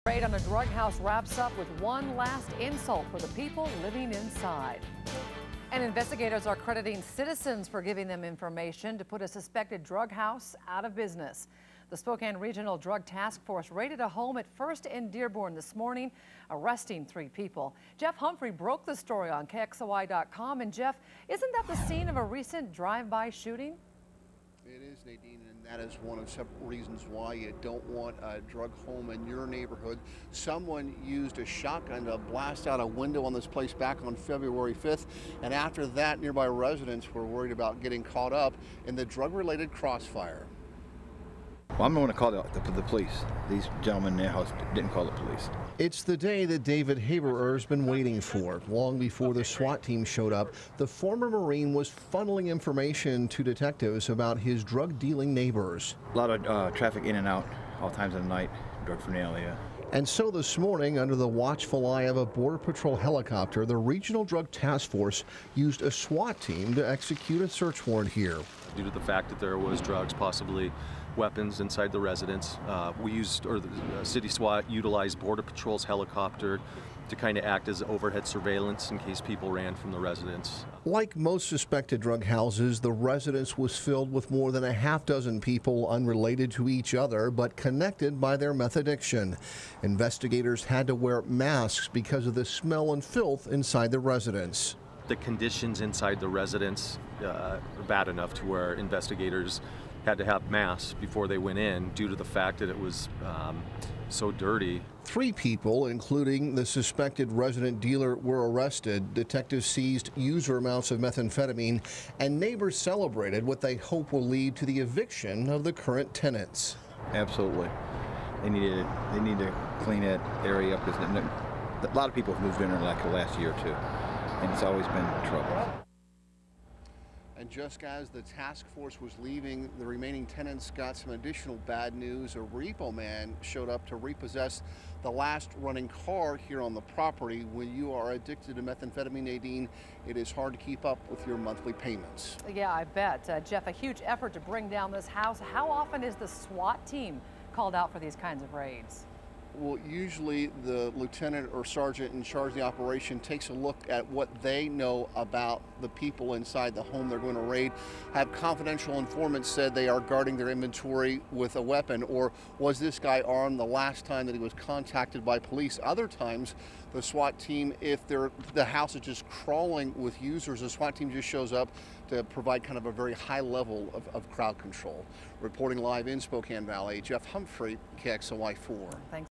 Raid on a drug house wraps up with one last insult for the people living inside. And investigators are crediting citizens for giving them information to put a suspected drug house out of business. The Spokane Regional Drug Task Force raided a home at First and Dearborn this morning, arresting 3 people. Jeff Humphrey broke the story on KXOI.com. And Jeff, isn't that the scene of a recent drive-by shooting? It is, Nadine, and that is one of several reasons why you don't want a drug home in your neighborhood. Someone used a shotgun to blast out a window on this place back on February 5th, and after that, nearby residents were worried about getting caught up in the drug-related crossfire. Well, I'm the one that called the police. These gentlemen in their house didn't call the police. It's the day that David Haberer has been waiting for. Long before the SWAT team showed up, the former Marine was funneling information to detectives about his drug-dealing neighbors. A lot of traffic in and out, all times of the night, drug paraphernalia. And so this morning, under the watchful eye of a Border Patrol helicopter, the Regional Drug Task Force used a SWAT team to execute a search warrant here. Due to the fact that there was drugs, possibly weapons inside the residence, the city SWAT utilized Border Patrol's helicopter to kind of act as overhead surveillance in case people ran from the residence. Like most suspected drug houses, the residence was filled with more than a half-dozen people unrelated to each other but connected by their meth addiction. Investigators had to wear masks because of the smell and filth inside the residence. The conditions inside the residence are bad enough to where investigators had to have masks before they went in due to the fact that it was so dirty. 3 people, including the suspected resident dealer, were arrested. Detectives seized user amounts of methamphetamine, and neighbors celebrated what they hope will lead to the eviction of the current tenants. Absolutely. They need to clean that area up because a lot of people have moved in there like the last year or two, and it's always been trouble. And just as the task force was leaving, the remaining tenants got some additional bad news. A repo man showed up to repossess the last running car here on the property. When you are addicted to methamphetamine, Nadine, it is hard to keep up with your monthly payments. Yeah, I bet. Jeff, a huge effort to bring down this house. How often is the SWAT team called out for these kinds of raids? Well, usually the lieutenant or sergeant in charge of the operation takes a look at what they know about the people inside the home they're going to raid. Have confidential informants said they are guarding their inventory with a weapon, or was this guy armed the last time that he was contacted by police? Other times, the SWAT team, if the house is just crawling with users, the SWAT team just shows up to provide kind of a very high level of crowd control. Reporting live in Spokane Valley, Jeff Humphrey, KXOI 4. Thanks.